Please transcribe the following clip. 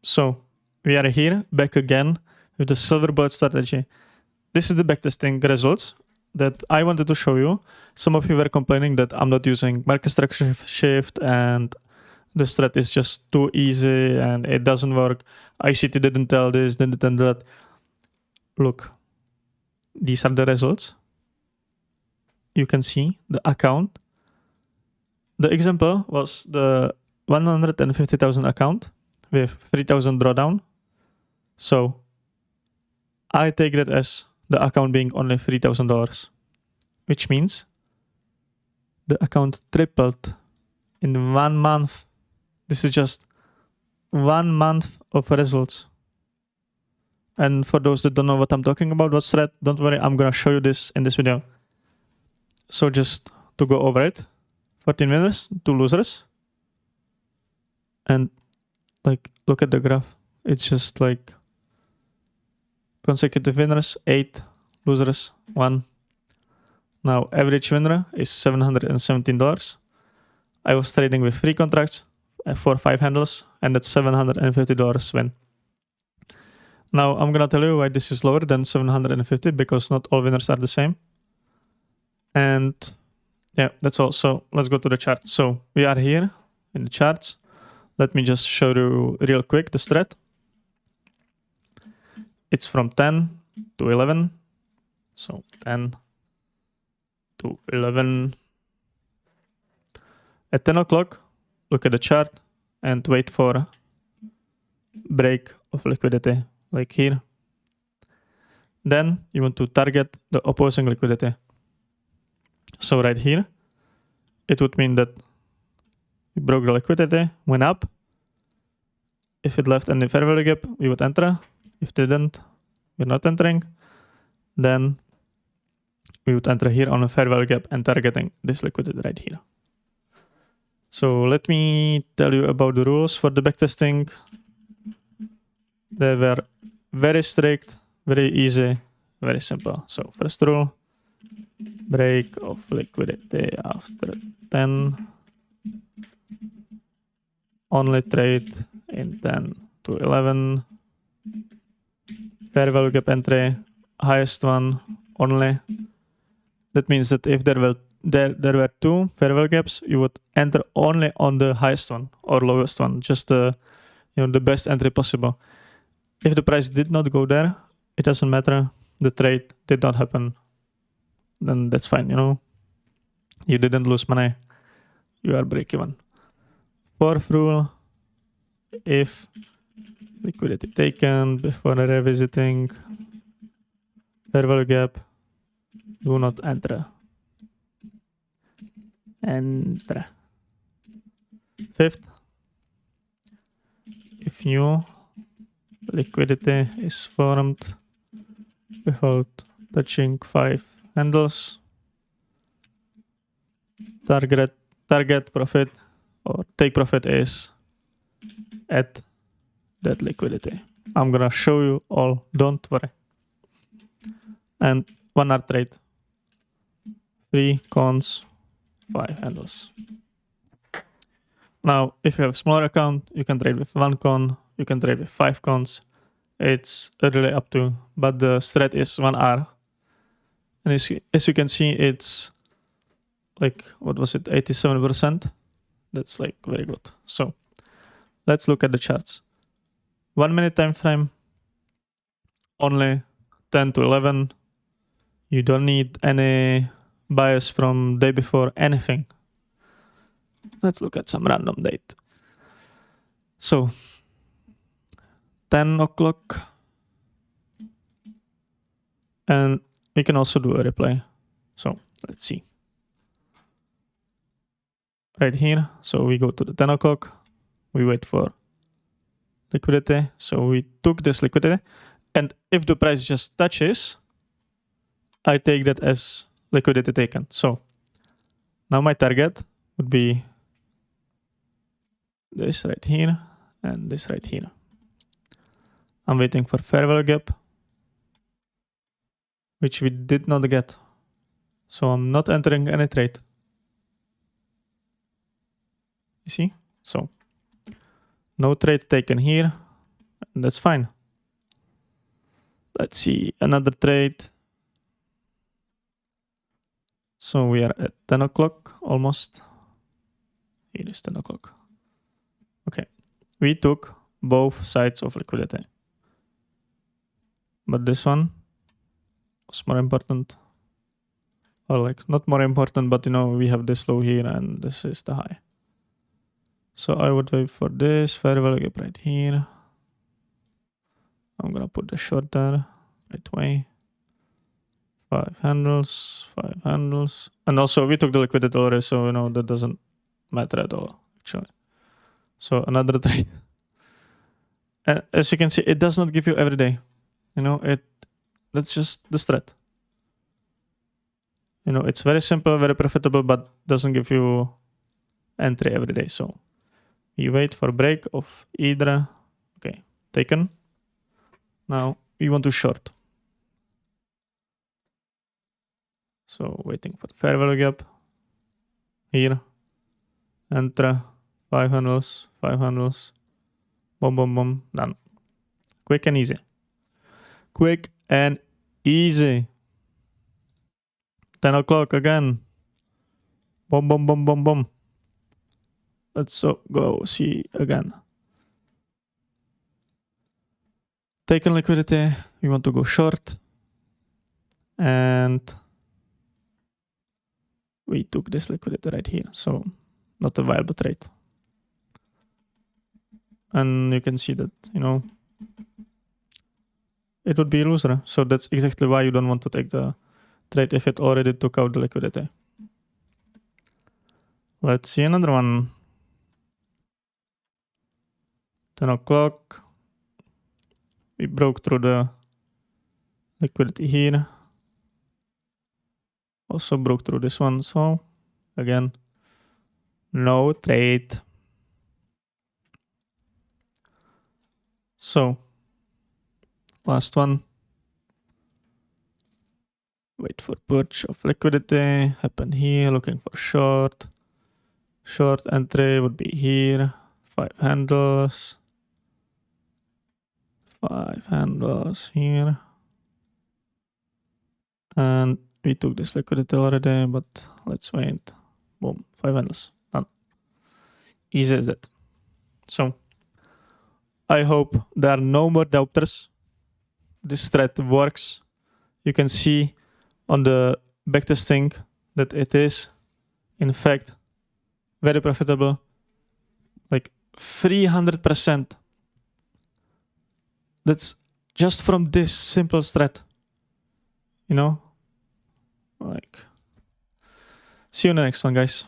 So we are here back again with the silver bullet strategy. This is the backtesting results that I wanted to show you. Some of you were complaining that I'm not using market structure shift and the strat is just too easy and it doesn't work. ICT didn't tell this, didn't tell that. Look, these are the results. You can see the account. The example was the 150,000 account with 3,000 drawdown. So I take that as the account being only $3,000, which means the account tripled in 1 month. This is just 1 month of results. And for those that don't know what I'm talking about, what strat, don't worry, I'm gonna show you this in this video. So just to go over it, 14 winners, 2 losers. And like, look at the graph. It's just like consecutive winners, 8, losers, 1. Now, average winner is $717. I was trading with 3 contracts for 5 handles, and that's $750 win. Now, I'm gonna tell you why this is lower than 750, because not all winners are the same. And yeah, that's all. So let's go to the chart. So we are here in the charts. Let me just show you real quick the strat. It's from 10 to 11. So 10 to 11. At 10 o'clock, look at the chart and wait for break of liquidity, like here. Then you want to target the opposing liquidity. So right here, it would mean that we broke the liquidity, went up. If it left any fair value gap, we would enter. If it didn't, we're not entering. Then we would enter here on a fair value gap and targeting this liquidity right here. So let me tell you about the rules for the backtesting. They were very strict, very easy, very simple. So first rule, break of liquidity after 10. Only trade in 10 to 11. Fair value gap entry, highest one only. That means that if there were 2 fair value gaps, you would enter only on the highest one or lowest one, just the best entry possible. If the price did not go there, it doesn't matter. The trade did not happen. Then that's fine, You didn't lose money. You are break even. 4th rule, if liquidity taken before revisiting fair value gap, do not enter. Enter. 5th, if new liquidity is formed without touching 5 handles, target profit or take profit is at that liquidity. I'm gonna show you all, don't worry. And 1 hour trade, 3 cons, 5 handles. Now, if you have a smaller account, you can trade with 1 con, you can trade with 5 cons. It's really up to you, but the strat is 1 hour. And as you can see, it's like, what was it, 87%? That's like very good. So let's look at the charts. 1 minute time frame, only 10 to 11. You don't need any bias from day before, anything. Let's look at some random date. So 10 o'clock. And we can also do a replay. So let's see. Right here. So we go to the 10 o'clock. We wait for liquidity. So we took this liquidity. And if the price just touches, I take that as liquidity taken. So now my target would be this right here and this right here. I'm waiting for fair value gap, which we did not get. So I'm not entering any trade. You see? So no trade taken here. that's fine. Let's see another trade. So we are at 10 o'clock almost. It is 10 o'clock. Okay, we took both sides of liquidity. But this one was more important. Or like not more important, but you know, we have this low here and this is the high. So I would wait for this fair value gap right here. I'm gonna put the short there right away. 5 handles, 5 handles. And also we took the liquidity already, so you know that doesn't matter at all actually. So another trade. And as you can see, it does not give you every day. You know, that's just the strat. You know, it's very simple, very profitable, but doesn't give you entry every day. So we wait for break of either. Okay, taken. Now we want to short. So waiting for fair value gap. Here. Enter. 5 handles. 5 handles. Boom, boom, boom. Done. Quick and easy. Quick and easy. 10 o'clock again. Boom, boom, boom, boom, boom. Let's go see again. Taken liquidity. We want to go short. And we took this liquidity right here. So not a viable trade. And you can see that, you know, it would be a loser. So that's exactly why you don't want to take the trade if it already took out the liquidity. Let's see another one. 10 o'clock. We broke through the liquidity here. Also broke through this one. So again, no trade. So last one. Wait for purge of liquidity. Happen here. Looking for short. Short entry would be here. 5 handles. 5 handles here. And we took this liquidity already, but let's wait. Boom. 5 handles. Done. Easy as that. So I hope there are no more doubters. This strat works. You can see on the backtesting that it is, in fact, very profitable. Like 300%. That's just from this simple strat. You know? Like, see you in the next one, guys.